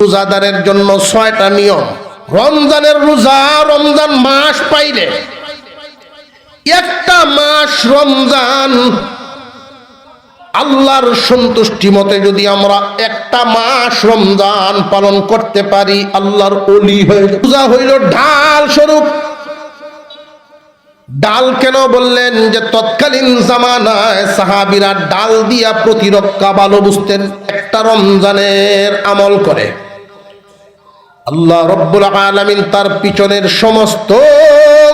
রোজাদারের জন্য 6টা নিয়ম। রমজানের রোজা, রমজান মাস পাইলে, একটা মাস রমজান আল্লাহর সন্তুষ্টি মতে যদি আমরা একটা মাস রমজান পালন করতে পারি, আল্লাহর ওলি হয়ে যায়। রোজা হইল ঢাল স্বরূপ। ডাল কেন বললেন? যে তৎকালীন জামানায় সাহাবীরা ডাল দিয়া প্রতিরক্ষা ভালো বুঝতেন। একটা রমজানের আমল করে আল্লাহ রব্বুল আলামিন তার পিছনের সমস্ত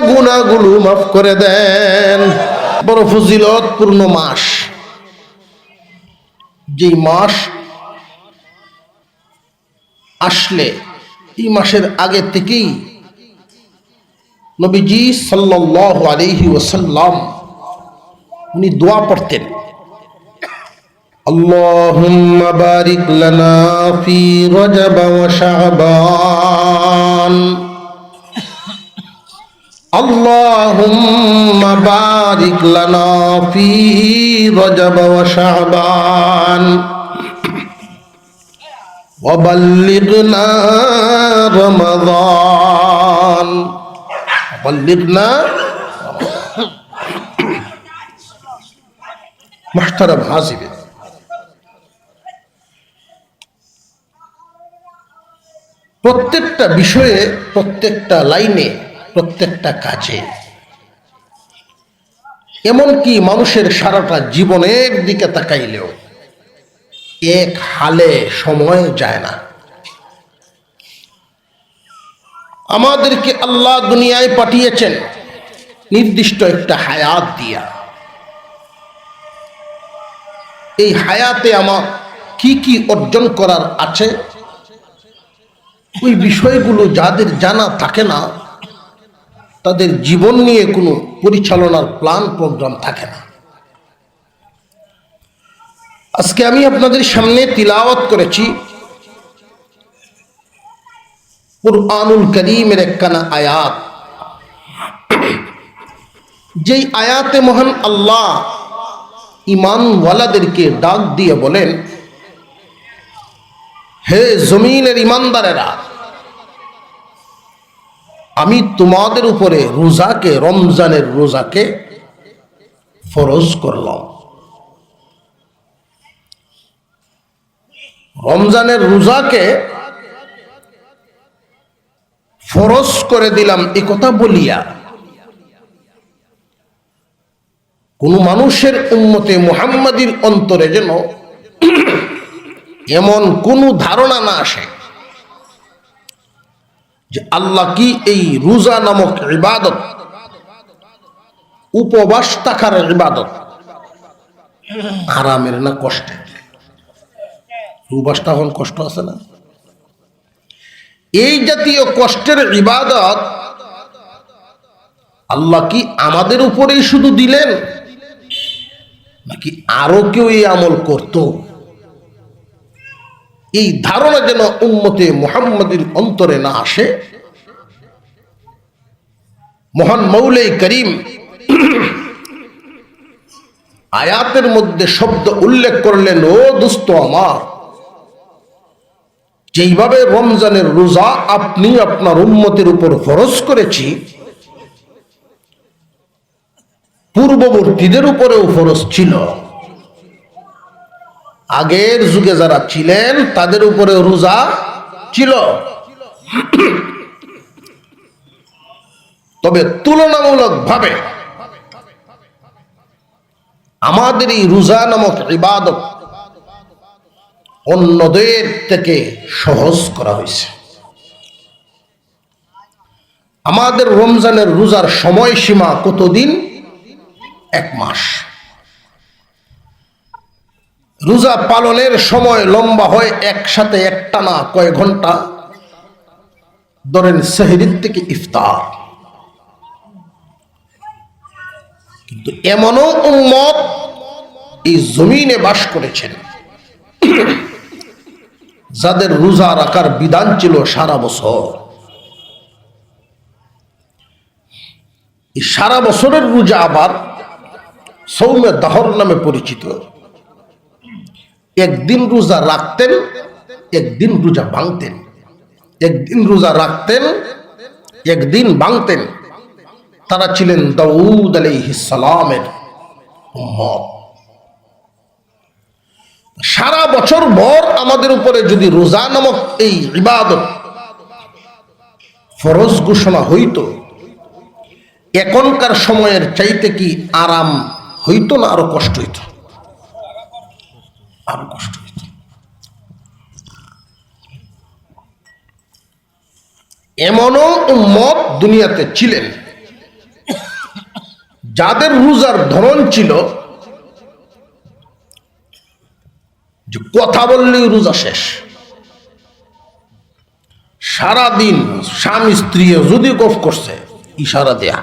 গুনাহগুলো মাফ করে দেন। বড় ফজিলতপূর্ণ মাস। যে মাস আসলে এই মাসের আগে থেকেই নবীজি সাল্লাল্লাহু আলাইহি ওয়াসাল্লাম উনি দোয়া পড়তেন, আল্লাহুম্মা বারিক লানা ফি রজব ওয়া শাবান, আল্লাহুম্মা বারিক লানা ফি রজব ওয়া শাবান ওয়া বাল্লিগনা রমাদান। বাল্লিগনা মুহতারাম হাজিরিন, প্রত্যেকটা বিষয়ে, প্রত্যেকটা লাইনে, প্রত্যেকটা কাজে, এমনকি মানুষের সারাটা জীবনের দিকে তাকাইলেও এক হালে সময় যায় না। আমাদেরকে আল্লাহ দুনিয়ায় পাঠিয়েছেন নির্দিষ্ট একটা হায়াত দিয়া। এই হায়াতে আমার কি কি অর্জন করার আছে, ওই বিষয়গুলো যাদের জানা থাকে না, তাদের জীবন নিয়ে কোনো পরিচালনার প্ল্যান প্রোগ্রাম থাকে না। আজকে আমি আপনাদের সামনে তিলাওয়াত করেছি কুরআনুল কারীমের একখানা আয়াত। যেই আয়াতে মহান আল্লাহ ঈমানওয়ালাদেরকে ডাক দিয়ে বলেন, হে জমিনের ঈমানদারেরা, আমি তোমাদের উপরে রোজাকে, রমজানের রোজাকে ফরজ করলাম। রমজানের রোজাকে ফরজ করে দিলাম এ কথা বলিয়া কোন মানুষের উম্মতে মুহাম্মাদীর অন্তরে যেন এমন কোন ধারণা না আসে যে আল্লাহ কি এই রোজা নামক ইবাদত, উপবাস থাকার ইবাদত আরামের না কষ্টের? উপবাসটা এখন কষ্ট আছে না? এই জাতীয় কষ্টের ইবাদত আল্লাহ কি আমাদের উপরেই শুধু দিলেন, নাকি আরো কেউ এই আমল করত? এই ধারণা যেন উম্মতে মুহাম্মাদীর অন্তরে না আসে, মহান মৌলাই করিম আয়াতের মধ্যে শব্দ উল্লেখ করলেন, ও দোস্ত আমার, যেইভাবে রমজানের রোজা আপনি আপনার উম্মতের উপর ফরজ করেছি, পূর্ববর্তীদের উপরেও ফরজ ছিল। আগের যুগে যারা ছিলেন তাদের উপরে রোজা ছিল, তবে তুলনামূলকভাবে আমাদের এই রোজা নামক ইবাদত অন্যদের থেকে সহজ করা হয়েছে। আমাদের রমজানের রোজার সময়সীমা কতদিন? 1 মাস। রোজা পালনের সময় লম্বা হয় একসাথে একটানা কয়েক ঘন্টা, ধরেন সেহরির থেকে ইফতার। কিন্তু এমনও উম্মত এই জমিনে বাস করেছেন যাদের রোজা রাখার বিধান ছিল সারা বছর। এই সারা বছরের রোজা আবার সৌমে দাহর নামে পরিচিত। একদিন রোজা রাখতেন, একদিন রোজা ভাঙতেন, একদিন রোজা রাখতেন, একদিন ভাঙতেন। তারা ছিলেন দাউদ আলাইহিস সালামের উম্মত। সারা বছর ভর আমাদের উপরে যদি রোজা নামক এই ইবাদত ফরজ ঘোষণা হইতো, এখনকার সময়ের চাইতে কি আরাম হইতো না আরো কষ্ট হইতো? আরো কষ্ট হইতো। এমনও উম্মত দুনিয়াতে ছিলেন যাদের রোজার ধরন ছিল যে কথা বললেই রোজা শেষ। সারাদিন স্বামী স্ত্রী যদি গফ করছে ইশারা দেয়া,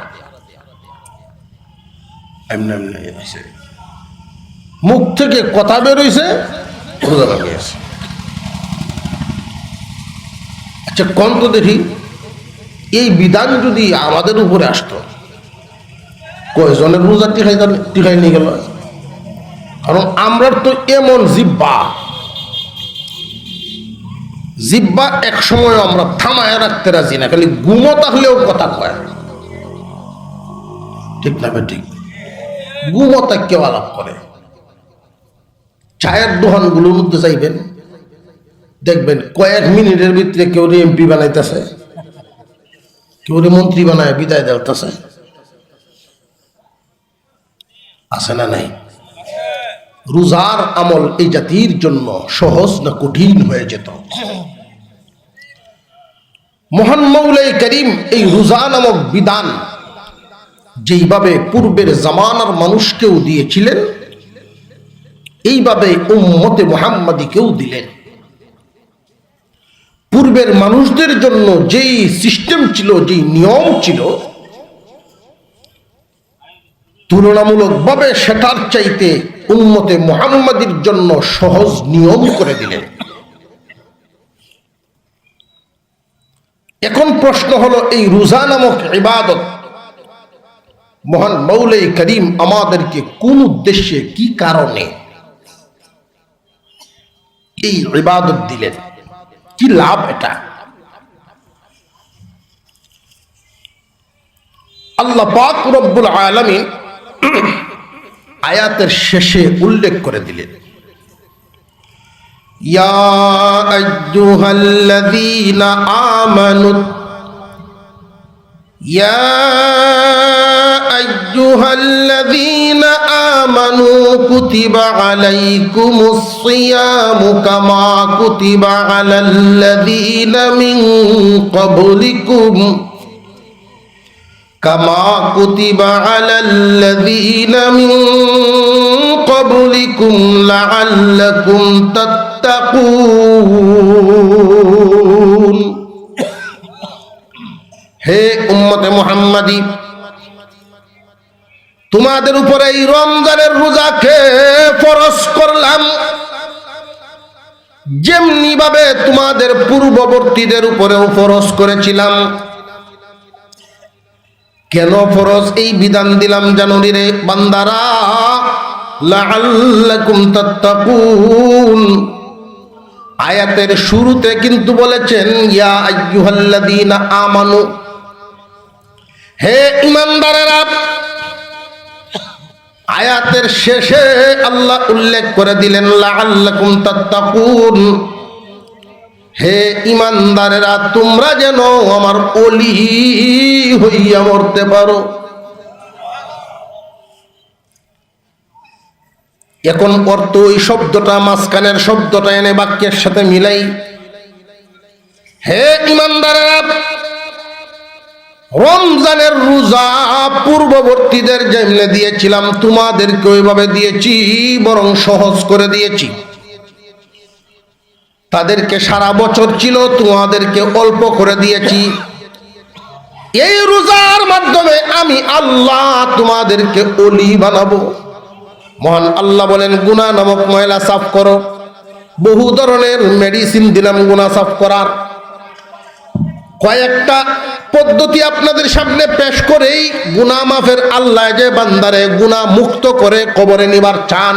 মুখ থেকে কথা বেরোইছে, রোজা ভেঙে গেছে। আচ্ছা কোন তো দেখি এই বিধান যদি আমাদের উপরে আসতো, কয়জনের রোজা টিকাই নিয়ে গেল? কারণ আমরা তো এমন জিব্বা এক সময় আমরা থামায় রাখতে রাজি না, খালি ঘুমোতা হলেও কথা কয়, ঠিক না? ঠিক, ঘুমোতা কেউ আলাপ করে। চায়ের দোকানগুলোর মধ্যে চাইবেন, দেখবেন কয়েক মিনিটের ভিতরে কেউ এমপি বানাইতেছে, কেউ মন্ত্রী বানায় বিদায় দেওয়াতেছে, আছে না নাই? রোজার আমল এই জাতির জন্য সহজ না কঠিন হয়ে যেত। মহান মৌলাই করিম এই রোজা নামক বিধান যেইভাবে পূর্বের জামানার মানুষকেও দিয়েছিলেন, এইভাবে উম্মতে মুহাম্মাদীকেও দিলেন। পূর্বের মানুষদের জন্য যেই সিস্টেম ছিল, যেই নিয়ম ছিল, তুলনামূলকভাবে সেটার চাইতে উম্মতে মুহাম্মাদীর জন্য সহজ নিয়ম করে দিলেন। এখন প্রশ্ন হলো, এই রোজা নামক ইবাদত মহান মৌলাই করিম আমাদেরকে কোন উদ্দেশ্যে, কি কারণে এই ইবাদত দিলেন? কি লাভ এটা? আল্লাহ পাক রব্বুল আলামিন আয়াতের শেষে উল্লেখ করে দিলেন, ইয়া আইয়ুহাল্লাযীনা আমানু, ইয়া আইয়ুহাল্লাযীনা আমানু কুতিবা আলাইকুমুস সিয়ামু কামা কুতিবা আলাল্লাযীনা মিন ক্বাবলিকুম كما كتب على الذين من قبلكم لعلكم تتقون। হে উম্মতে মুহাম্মাদী, তোমাদের উপরে এই রমজানের রোজাকে ফরজ করলাম, যেমনি ভাবে তোমাদের পূর্ববর্তীদের উপরেও ফরজ করেছিলাম। কেন ফরজ এই বিধান দিলাম জানো রে বান্দারা? লাআল্লাকুম তাত্তাকুন। আয়াতের শুরুতে কিন্তু বলেছেন ইয়া আইয়ুহাল্লাযীনা আমানু, হে ঈমানদারেরা। আয়াতের শেষে আল্লাহ উল্লেখ করে দিলেন লাআল্লাকুম তাত্তাকুন, হে ঈমানদারেরা তোমরা যেন আমার ওলি হইয়া মরতে পারো। এখন অর্থ ওই শব্দটা, মাঝখানের শব্দটা এনে বাক্যের সাথে মিলাই। হে ঈমানদারেরা, রমজানের রোজা পূর্ববর্তীদের যেমনে দিয়েছিলাম তোমাদেরকে ওইভাবে দিয়েছি, বরং সহজ করে দিয়েছি। তাদেরকে সারা বছর ছিল, তোমাদেরকে অল্প করে দিয়েছি। এই রোজার মাধ্যমে আমি আল্লাহ তোমাদেরকে ওলি বানাবো। মহান আল্লাহ বলেন গুনাহ নামক ময়লা সাফ করো। বহু ধরনের মেডিসিন দিলাম গুনাহ সাফ করার। কয়েকটা পদ্ধতি আপনাদের সামনে পেশ করেই গুনাহ মাফের আল্লাহ যে বান্দারে গুনাহ মুক্ত করে কবরে নিবার চান,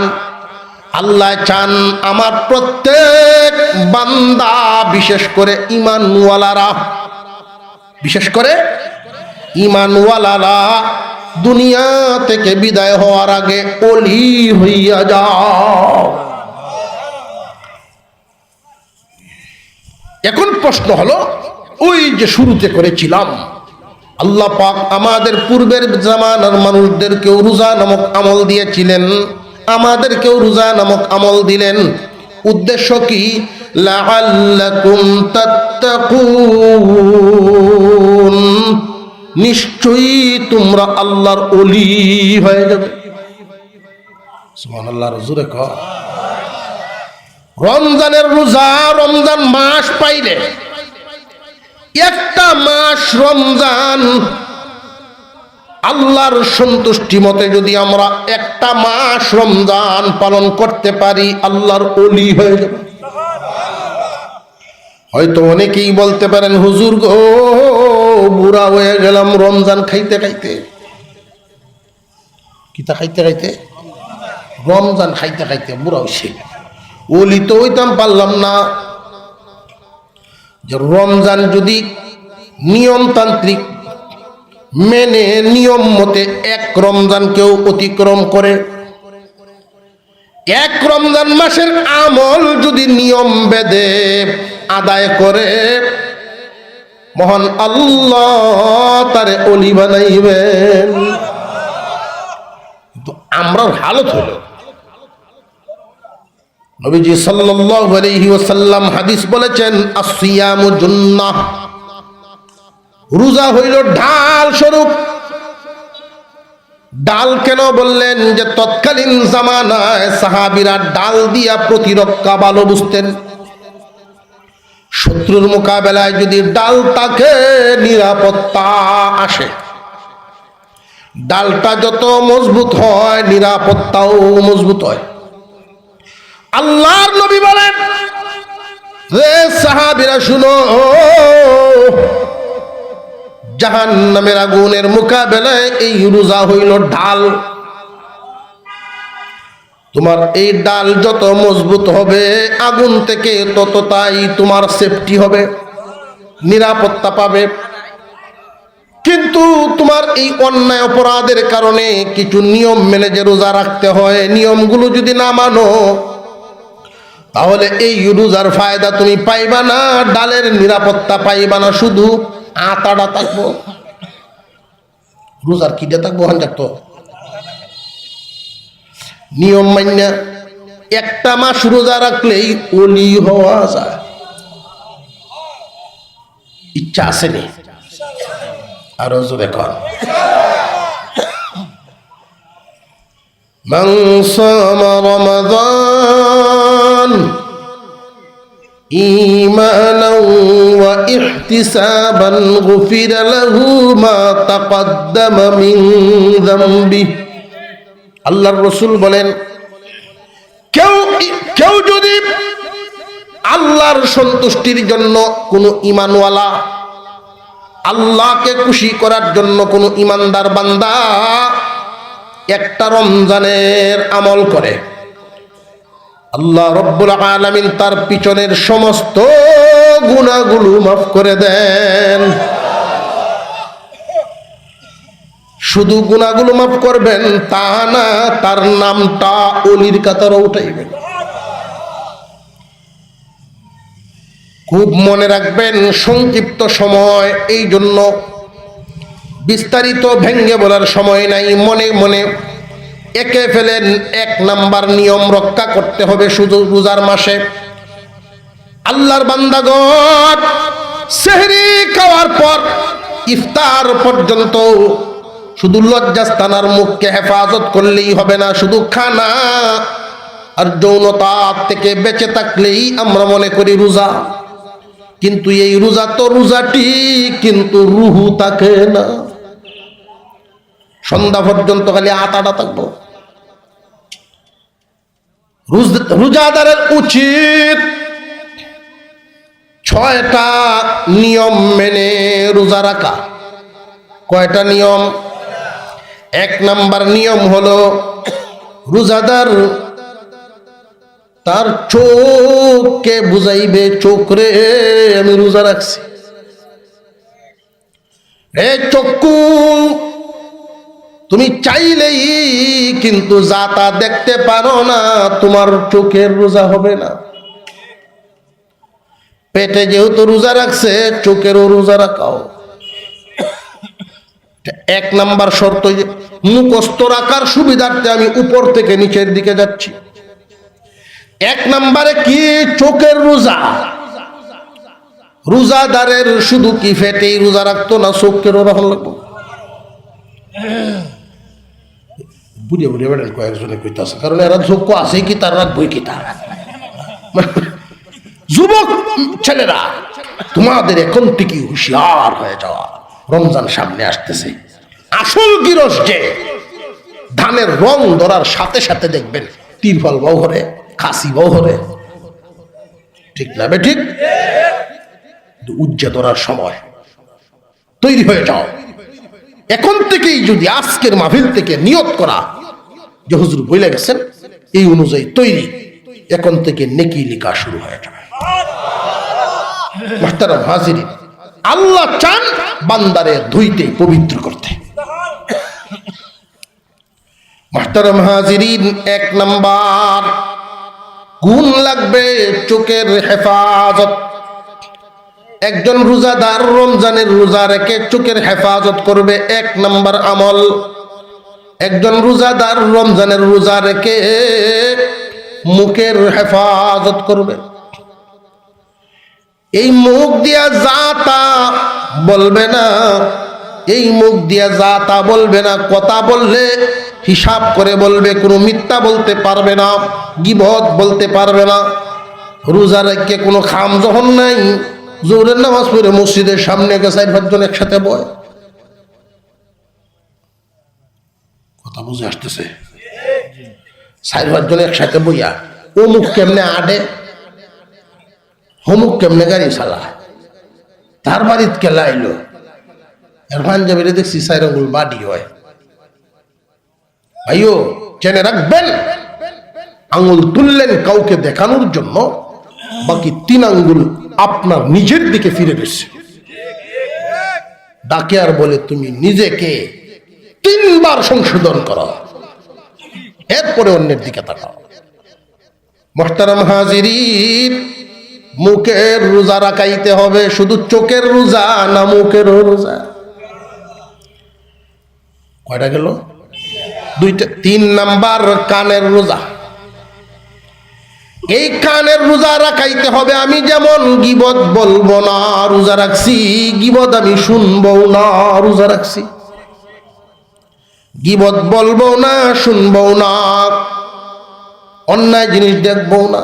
আল্লাহ চান আমার প্রত্যেক বান্দা, বিশেষ করে ঈমানওয়ালারা, বিশেষ করে ঈমানওয়ালারা দুনিয়া থেকে বিদায় হওয়ার আগে ওলি হইয়া যাও। এখন প্রশ্ন হলো, ওই যে শুরুতে করেছিলাম, আল্লাহ পাক আমাদের পূর্বের জামানার মানুষদেরকেও রোজা নামক আমল দিয়েছিলেন, আমাদেরকেও রোজা নামক আমল দিলেন। উদ্দেশ্য কি? লাআল্লাকুম তাত্তাকুন, নিশ্চয়ই তোমরা আল্লাহর ওলি হয়ে যাবে। সুবহানাল্লাহ। জোরে কও। রমজানের রোজা, রমজান মাস পাইলে, একটা মাস রমজান আল্লাহর সন্তুষ্টি মতে যদি আমরা একটা মাস রমজান পালন করতে পারি, আল্লাহর ওলি হয়ে যাবে। হয়তো অনেকেই বলতে পারেন, হুজুর গো, বুড়া হয়ে গেলাম রমজান খাইতে খাইতে। কিতা খাইতে খাইতে? রমজান খাইতে খাইতে বুড়া হইছে। ওলি তো হইতাম পারলাম না। যে রমজান যদি নিয়মতান্ত্রিক মেনে নিয়ম মতে এক রমজান কেউ অতিক্রম করে, এক রমজান মাসের আমল যদি নিয়ম বেদে আদায় করে, মহান আল্লাহ তারে ওলি বানাইবেন। কিন্তু আমরার হালত হলো, নবীজি সাল্লাল্লাহু আলাইহি ওয়াসাল্লাম হাদিস বলেছেন, আসিয়ামু জুন্নাহ, রোজা হইল ঢাল স্বরূপ। ডাল কেন বললেন? যে তৎকালীন জামানায় সাহাবীরা ডাল দিয়া প্রতিরক্ষা ভালো বুঝতেন। শত্রুর মোকাবেলায় যদি ডাল তাকে নিরাপত্তা আসে, ডালটা যত মজবুত হয় নিরাপত্তাও মজবুত হয়। আল্লাহর নবী বলেন, রে সাহাবীরা শুনো, জাহান্নামের আগুনের মোকাবেলায় এই রোজা হইল ঢাল। তোমার এই ডাল যত মজবুত হবে, আগুন থেকে ততটাই তোমার সেফটি হবে, নিরাপত্তা পাবে। কিন্তু তোমার এই অন্যায় অপরাধের কারণে কিছু নিয়ম মেনে যে রোজা রাখতে হয়, নিয়মগুলো যদি না মানো, তাহলে এই রোজার ফায়দা তুমি পাইবা না, ডালের নিরাপত্তা পাইবা না, শুধু আতাটা থাকবো। রোজার কিটা থাকবো? হান থাকতো। নিয়ম মান্য একটা মাস রোজা রাখলেই ওলি হওয়া যায়। ইচ্ছা আসেনি? আরো জোরে কর। মান সামা রমাদান ঈমানান ওয়া ইহতিসাবান গুফিরা লাহু মা তাকদ্দামা মিন যামবিহি। আল্লাহর রাসূল বলেন, কেউ যদি আল্লাহর সন্তুষ্টির জন্য কোনো ঈমানওয়ালা, আল্লাহকে খুশি করার জন্য কোনো ঈমানদার বান্দা একটা রমজানের আমল করে, আল্লাহ রব্বুল আলামিন তার পিছনের সমস্ত গুনাহগুলো মাফ করে দেন। শুধু গুনাহগুলো মাফ করবেন তা না, তার নামটা ওলির কাতারে উঠাইবেন। খুব মনে রাখবেন, সংক্ষিপ্ত সময়, এই জন্য বিস্তারিত ভেঙ্গে বলার সময় নাই। মনে মনে একে ফেলেন। এক নাম্বার নিয়ম রক্ষা করতে হবে শুধু রোজার মাসে। আল্লাহর বান্দাগণ, সেহরি খাওয়ার পর ইফতার পর্যন্ত শুধু লজ্জাস্থানার মুখকে হেফাজত করলেই হবে না, শুধু খানা আর যৌনতা থেকে বেঁচে থাকলেই আমরা মনে করি রোজা। কিন্তু এই রোজা তো রোজাটি, কিন্তু রুহু থাকে না। সন্ধ্যা পর্যন্ত খালি আতাটা থাকবো। রোজাদারের উচিত 6টা নিয়ম মেনে রোজা রাখা। কয়টা নিয়ম? 1 নাম্বার নিয়ম হলো, রোজাদার তার চোখকে বুঝাইবে, চোখ রে আমি রোজা রাখছি। রে চক্ষু, তুমি চাইলেই কিন্তু যা তা দেখতে পারো না, তোমার চোখের রোজা হবে না। পেটে যেহেতু রোজা রাখছে, চোখেরও রোজা রাখাও। এক নাম্বার শর্ত, মুখস্থ রাখার সুবিধার্থে আমি উপর থেকে নিচের দিকে যাচ্ছি। এক নাম্বারে কি? চোখের রোজা। রোজাদারের শুধু কি ফেটেই রোজা রাখতো না, চোখেরও রাখা লাগবো। বুঝে বুঝে বেড়েন কয়েকজনে কইতাছে, কারণ এরা চোখ আছে কি তার রাখবই কি তার। যুবক ছেলেরা, তোমাদের এখন থেকে হুঁশিয়ার হয়ে যাওয়া। রমজান সামনে আসতেছে। আসল গিরস যে ধানের রং ধরার সাথে সাথে দেখবেন তিরফল বউ হরে, খাসি বউ হরে, ঠিক না বে ঠিক? উজ্জা ধরার সময় তৈরি হয়ে যাও। এখন থেকেই যদি আজকের মাহফিল থেকে নিয়ত করা যে হুজুর বলে গেছেন, এই অনুযায়ী তৈরি, এখন থেকে নেকি লিখা শুরু হয়ে যাবে। মুহতারাম হাজিরিন, আল্লাহ চান বান্দারে ধুইতে, পবিত্র করতে। মুহতারাম হাজিরিন, এক নাম্বার গুণ লাগবে চোখের হেফাজত। একজন রোজাদার রমজানের রোজা রেখে চোখের হেফাজত করবে, এক নাম্বার আমল। একজন রোজাদার রমজানের রোজা রেখে মুখের হেফাজত করবে। এই মুখ দিয়া যা তা বলবে না, এই মুখ দিয়া যা তা বলবে না। কথা বললে হিসাব করে বলবে, কোনো মিথ্যা বলতে পারবে না, গীবত বলতে পারবে না। রোজা রেখে কোনো খাম যখন নাই, জোহরের নামাজ পড়ে মসজিদের সামনে গেছে 4-5 জন একসাথে বয়, কথা বুঝে আসতেছে? 4-5 জন একসাথে বইয়া অমুক কেমনে আডে, হমুক কেমনে গাড়ি চালায়, তার বাড়িত কেলা এলো, এর পাঞ্জাবিরে দেখছি 4 আঙ্গুল বাড়ি হয়। ভাইও জেনে রাখবেন, আঙ্গুল তুললেন কাউকে দেখানোর জন্য, বাকি 3 আঙ্গুল আপনার নিজের দিকে ফিরে গেছে। ডাকে আর বলে তুমি নিজেকে 3 বার সংশোধন করো, এরপরে অন্যের দিকে তাকাও। মুহতারাম হাজিরিন, মুখের রোজা রাখাইতে হবে। শুধু চোখের রোজা না, মুখের রোজা। কয়টা গেল? 2টা। 3 নাম্বার কানের রোজা। এই কানের রোজা রাখাইতে হবে। আমি যেমন গীবত বলবো না, রোজা রাখছি। গীবত আমি শুনবো না, রোজা রাখছি। গীবত বলবো না, শুনবো না, অন্যায় জিনিস দেখবো না।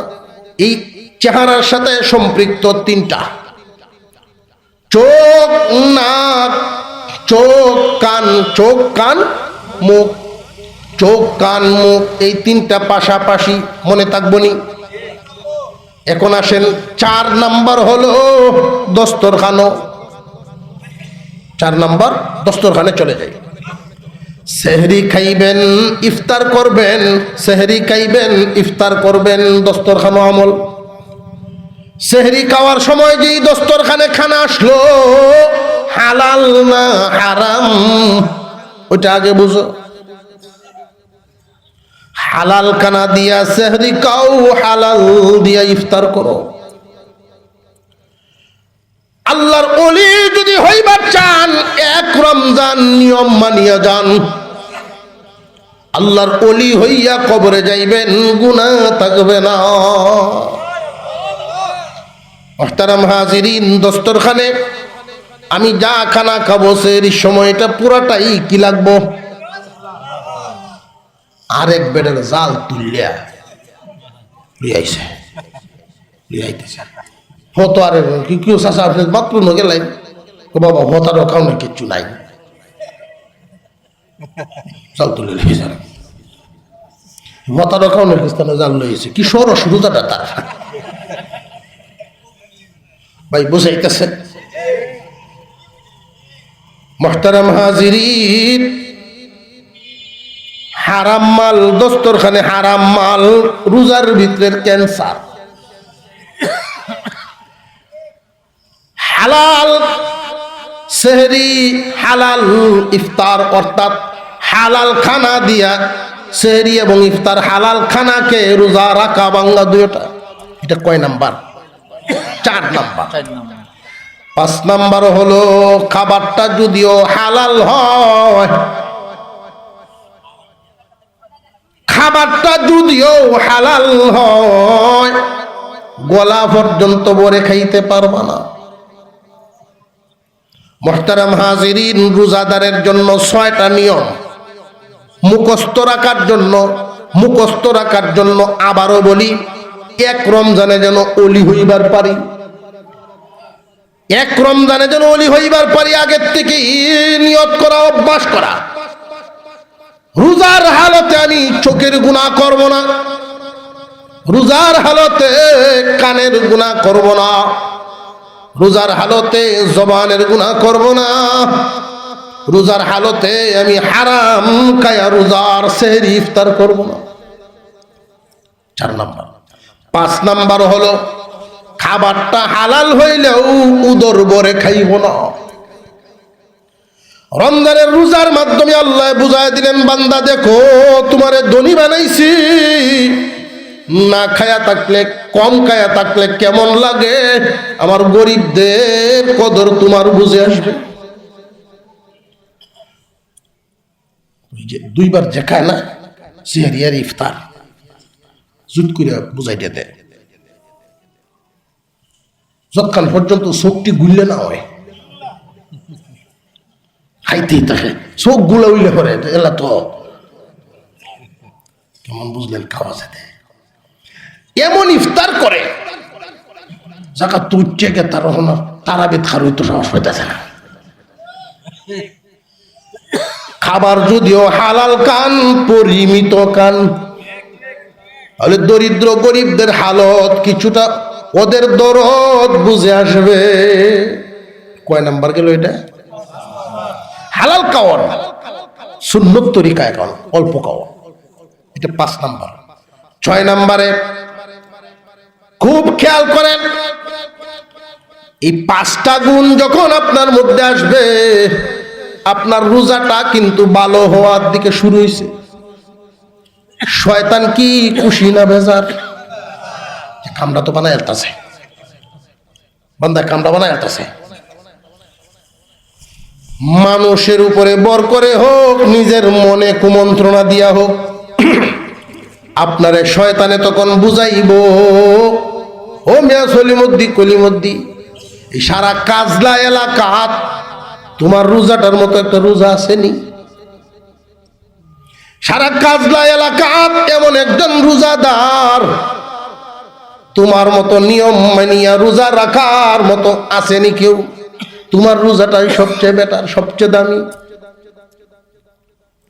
এই চেহারার সাথে সম্পৃক্ত 3টা, চোখ, নাক, চোখ কান, চোখ কান মুখ, চোখ কান মুখ, এই 3টা পাশাপাশি মনে থাকবো নি? এখন আসেন 4 নাম্বার হলো দস্তরখানো। 4 নাম্বার দস্তরখানে চলে যাই। সেহরি খাইবেন, ইফতার করবেন, সেহরি খাইবেন, ইফতার করবেন, দস্তরখানো আমল। সেহরি খাওয়ার সময় যেই দস্তরখানে খানা আসলো, হালাল না হারাম ওইটা আগে বুঝো। হালাল খানা দিয়া সেহরি খাও, হালাল দিয়া ইফতার করো। আল্লাহর ওলি যদি হইবার চান, 1 রমজান নিয়ম মানিয়া যান। আল্লাহর ওলি হইয়া কবরে যাইবেন, গুনাহ থাকবে না। মুহতারাম হাজিরিন, দস্তরখানে আমি যা খানা খাবো, সেই সময়টা পুরাটাই কি লাগবো? আরেক বেডের জাল তুলিয়া লিয়াইছে, লিয়াইতেছে। হতো আরে কি কেউ চাষা আপনি বাথরুম গেলাই, বাবা হতারও কারণে কিচ্ছু নাই, জাল তুলে লিয়েছে। হতারও কারণে স্থানে জাল লইছে, কি সরস রোজাটা তার। ভাই বুঝাইতেছে? মুহতারাম হাজিরিন, হারাম মাল দস্তরখানে হারাম মাল রোজার ভিতরের ক্যান্সার। হালাল সেহরি হালাল ইফতার অর্থাৎ হালাল খানা দিয়া সেহরি এবং ইফতার হালাল খানাকে রোজা রাখা বাংলা দুইটা। এটা কয় নাম্বার? 4 নাম্বার। 5 নাম্বার হলো খাবারটা যদিও হালাল হয়, খাবারটা যদিও হালাল হয় গলা পর্যন্ত ভরে খাইতে পারবা না। মুহতারাম হাজিরিন, রোজাদারের জন্য 6টা নিয়ম মুখস্থ রাখার জন্য আবারও বলি, 1 রমজানে যেন অলি হইবার পারি, 1 রমজানে যেন অলি হইবার পারি আগের থেকে নিয়ত করা, অভ্যাস করা। রোজার হালতে আমি চোখের গুনাহ করব না, রোজার হালতে কানের গুনাহ করব না, রোজার হালতে জবানের গুনাহ করব না, রোজার হালতে আমি হারাম খায়া রোজার সেহরি ইফতার করব না। 4 নাম্বার। 5 নাম্বার হলো খাবারটা হালাল হইলেও উদর ভরে খাইব না। রমজানের রোজার মাধ্যমে আল্লাহ বুঝায় দিলেন, বান্দা দেখো তোমারে ধনী বানাইছি, না খায়া থাকলে, কম খায়া থাকলে কেমন লাগে, আমার গরিবদের কদর তোমার বুঝে আসবে। যে 2 বার যে খায় না সেহরি আর ইফতার, জুত করে বুঝাইতে দেয়, যতক্ষণ পর্যন্ত চোখটি গুললে না হয় খাইতেই থাকে, চোখ গুলা উইলে পরে এলা তো কেমন বুঝলেন খাওয়া যেতে। এমন ইফতার করে জাকাত তো উঠে গে, তার তারাবিদ খার তো সাহস পাইতেছে না। খাবার যদিও হালাল কান, পরিমিত কান, তাহলে দরিদ্র গরিবদের হালত কিছুটা ওদের দরদ বুঝে আসবে। কয় নাম্বার গেল এটা? হালাল খাওয়ান, সুন্নত তরিকায় খাওয়ান, অল্প খাওয়ান, এটা 5 নাম্বার। 6 নাম্বারে খুব খেয়াল করেন, এই 5টা গুণ যখন আপনার মধ্যে আসবে, আপনার রোজাটা কিন্তু ভালো হওয়ার দিকে শুরু হয়েছে। শয়তান কি খুশি না বেজার? কামড়া তো বানায় আসতেছে, বান্দা কামড়া বানায় আসতেছে। মানুষের উপরে বর করে হোক, নিজের মনে কুমন্ত্রণা দিয়া হোক, আপনারে শয়তানে তখন বুঝাইব, ও মিয়া সলিমদ্দি কলিমদ্দি, এই সারা কাজলা এলাকাত তোমার রোজাটার মতো একটা রোজা আসেনি? সারা কাজলা এলাকাত এমন একজন রোজাদার তোমার মতো নিয়ম মানিয়া রোজা রাখার মতো আসেনি কেউ? তোমার রোজাটাই সবচেয়ে বেটার, সবচেয়ে দামি।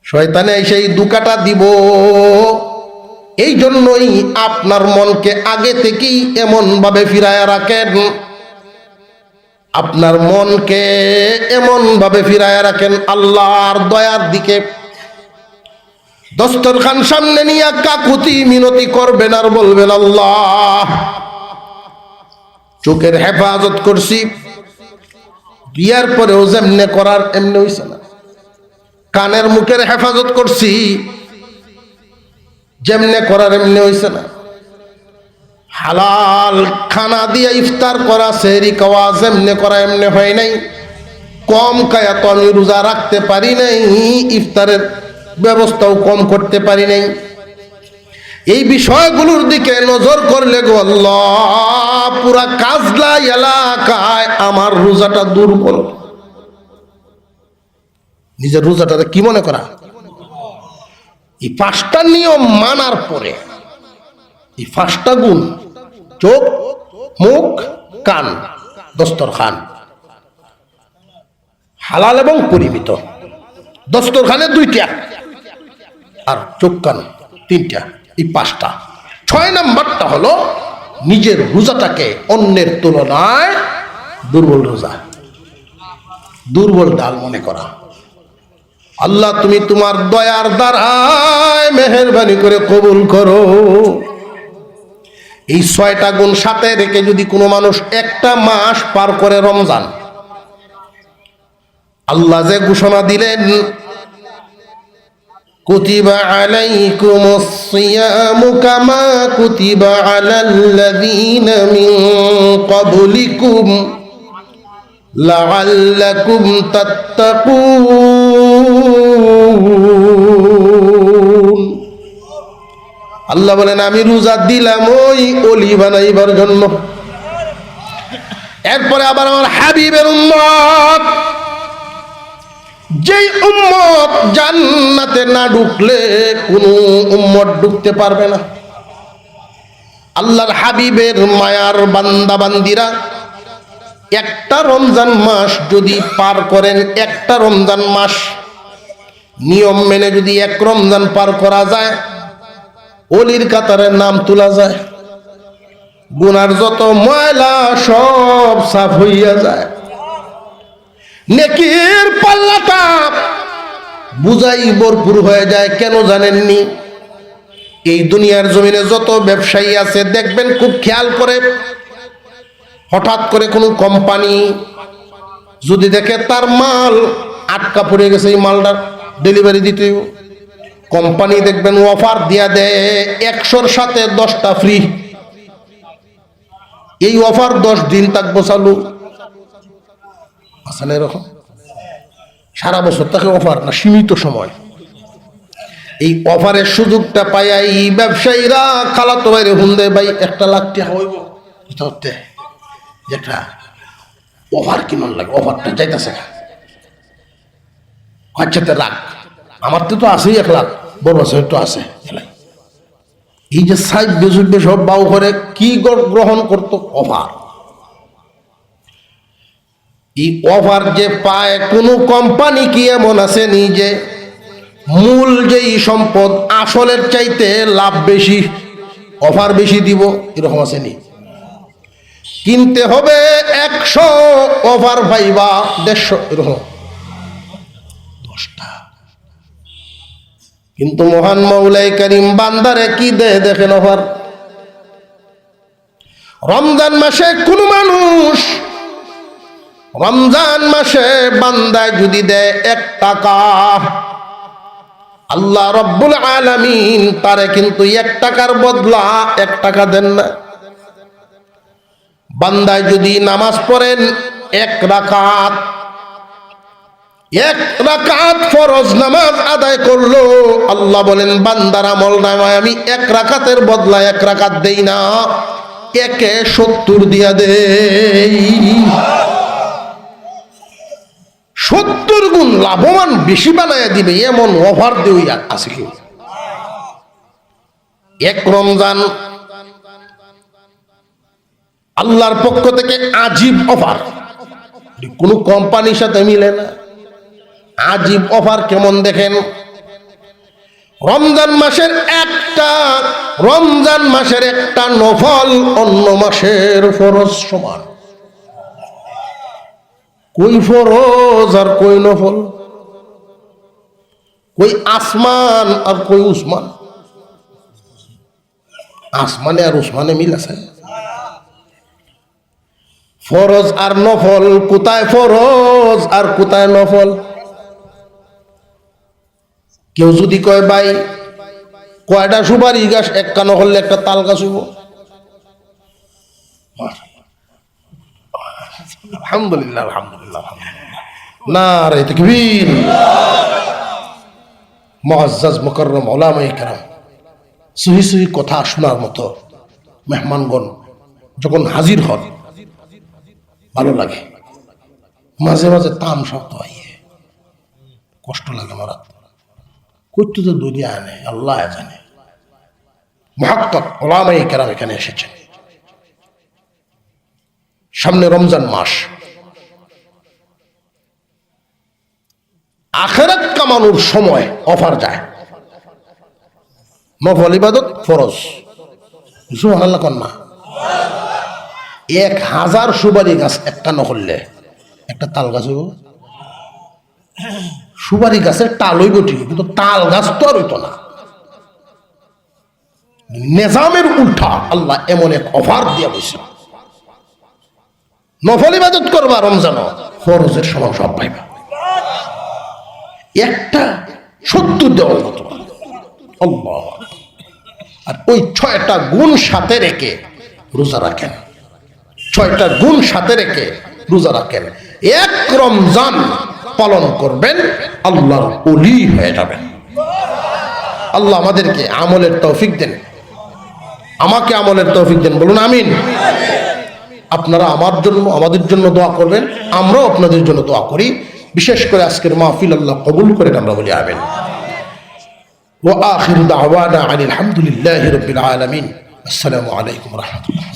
শয়তানে সেই দুকাটা দিব। এই জন্যই আপনার মনকে আগে থেকেই এমন ভাবে ফিরায়া রাখেন, আপনার মনকে এমন ভাবে ফিরায়া রাখেন আল্লাহর দয়ার দিকে। দস্তরখান সামনে নিয়ে কাকুতি মিনতি করবেন আর বলবেন, আল্লাহ চোখের হেফাজত করছি, বিয়ার পরেও যেমনে করার এমনি হইছে না। কানের মুখের হেফাজত করছি, যেমনে করার এমনি হইছে না। হালাল খানা দিয়ে ইফতার করা, সেহরি খাওয়া যেমনে করা এমনি হয় নাই। কম খায়া তো আমি রোজা রাখতে পারি নাই, ইফতারের ব্যবস্থাও কম করতে পারি নাই। এই বিষয়গুলোর দিকে নজর করলে গো আল্লাহ, পুরা কাজলা এলাকায় আমার রোজাটা দুর্বল। নিজের রোজাটাকে কি মনে করা? এই 5টা নিয়ম মানার পরে, এই 5টা গুণ, চোখ, মুখ, কান, দস্তরখান হালাল এবং পরিমিত। দস্তরখানে 2টা আর চোখ কান 3টা, এই 5টা। 6 নাম্বারটা হলো নিজের রোজাটাকে অন্যের তুলনায় দুর্বল রোজা, দুর্বল ডাল মনে করা। আল্লাহ তুমি তোমার দয়ার দ্বারায় মেহেরবানি করে কবুল করো। এই 6টা গুণ সাথে রেখে যদি কোনো মানুষ একটা মাস পার করে রমজান, আল্লাহ যে ঘোষণা দিলেন কুতিবা আলাইকুমুস সিয়ামু কামা কুতিবা আলাল্লাযীনা মিন ক্বাবলিকুম লাআল্লাকুম তাত্তাকুন। আল্লাহ বলেন আমি রোজা দিলাম ওই অলি বানাইবার জন্য। এরপরে আবার আমার হাবিবের উম্মত, যেই উম্মত জান্নাতে না ঢুকলে কোন উম্মত ঢুকতে পারবে না। আল্লাহর হাবিবের মায়ার বান্দা বান্দিরা একটা রমজান মাস যদি পার করেন, একটা রমজান মাস নিয়ম মেনে যদি এক রমজান পার করা যায়, অলির কাতারে নাম তোলা যায়, গুনার যত ময়লা সব সাফ হইয়া যায়, নেকির পাল্লাটা বুঝাই ভরপুর হয়ে যায়। কেন জানেননি? এই দুনিয়ার জমিনে যত ব্যবসায়ী আছে দেখবেন, খুব খেয়াল করে, হঠাৎ করে কোনো কোম্পানি যদি দেখে তার মাল আটকা পড়ে গেছে, এই মালটার ডেলিভারি দিতে, কোম্পানি দেখবেন অফার দিয়া দেয় 100-র সাথে 10টা ফ্রি। এই অফার 10 দিন থাকবো চালু, আসলে এরকম সারা বছর তাকে অফার না, সীমিত সময়। এই অফারের সুযোগটা পাই এই ব্যবসায়ীরা খালাতো বাইরে হুন্দে ভাই 1 লাখ টাকা হইব, একটা অফার কিমন লাগে, অফারটা যাইতেছে আচ্ছাতে রাখ, আমার তো আছেই 1 লাখ, বড় আছে একটু আছে। এই যে সাইড বেসুবে সব বাউ করে কি গ্রহণ করতো? অফার। এই অফার যে পায় কোন কোম্পানি কি এমন আছে নিজে মূল যেই সম্পদ আসলের চাইতে লাভ বেশি, অফার বেশি দিব, এরকম আছে নি? কিনতে হবে 100, অফার পাইবা 150, এরকম 10টা। কিন্তু মহান মৌলাই করিম বান্দারে কি দেয় দেখেন অফার। রমজান মাসে কোন মানুষ রমজান মাসে বান্দায় যদি দেয় 1 টাকা, আল্লাহ রব্বুল আলামিন তারে কিন্তু 1 টাকার বদলা 1 টাকা দেন না। বান্দায় যদি নামাজ পড়েন 1 রাকাত, 1 রাকাত ফরজ নামাজ আদায় করলো, আল্লাহ বলেন বান্দার আমল নামায় আমি 1 রাকাতের বদলা 1 রাকাত দেই না, 1-এ 70 দিয়া দেই। 70 গুণ লাভবান বেশি বানায় দিবে এমন অফার দেই আছে কি? 1 রমজান আল্লাহর পক্ষ থেকে আজীব অফার, কোন কোম্পানির সাথে মিলে না। আজীব অফার কেমন দেখেন? রমজান মাসের একটা নফল অন্য মাসের ফরজ সমান। কই ফরজ আর কই নফল, কই আসমান আর কই উসমান। আসমানে আর উসমানে মিল আছে? ফরজ আর নফল, কোথায় ফরজ আর কোথায় নফল? কেউ যদি কয় ভাই কয়টা সুপারি গাছ, 1টা নহলে 1টা তাল গাছ হইব, আলহামদুলিল্লাহ আলহামদুলিল্লাহ নারে তাকবীর। মুআজ্জাজ মুকাররম উলামায়ে কেরাম, সহি সহি কথা শোনার মতো মেহমানগণ যখন হাজির হন ভালো লাগে। মাঝে মাঝে তামসা তো কষ্ট লাগে, মারা করতে তো দুনিয়া আনে আল্লাহ জানে। মুহাক্কিক উলামায়ে কেরাম এখানে এসেছেন। সামনে রমজান মাস, আখিরাত কামানোর সময় অফার যায়। নফল ইবাদত ফরজ, সুবহানাল্লাহ কন্যা। 1000 সুপারি গাছ 1টা নহলে 1টা তাল গাছ হইব। সুপারি গাছের টাল হইব ঠিক, কিন্তু তাল গাছ তো আর হইতো না। নিজামের উল্টা আল্লাহ এমন এক অফার দিয়ে বসে, নফল ইবাদত করবা রমজান, ফরজের সমান সব পাইবা, একটা 70 দেওয়ার মতো। আল্লাহ। আর ওই 6টা গুণ সাথে রেখে রোজা রাখেন, 6টা গুণ সাথে রেখে রোজা রাখেন, এক রমজান পালন করবেন, আল্লাহর ওলি হয়ে যাবেন। আল্লাহ আমাদেরকে আমলের তৌফিক দেন, আমাকে আমলের তৌফিক দেন, বলুন আমিন। আপনারা আমার জন্য, আমাদের জন্য দোয়া করবেন, আমরাও আপনাদের জন্য দোয়া করি। বিশেষ করে আজকের মাহফিল আল্লাহ কবুল করেন, আমরা বলি আমিন। ওয়া আখিরু দাওয়ানা আনিল হামদুলিল্লাহি রাব্বিল আলামিন। আসসালামু আলাইকুম ওয়া রাহমাতুল্লাহ।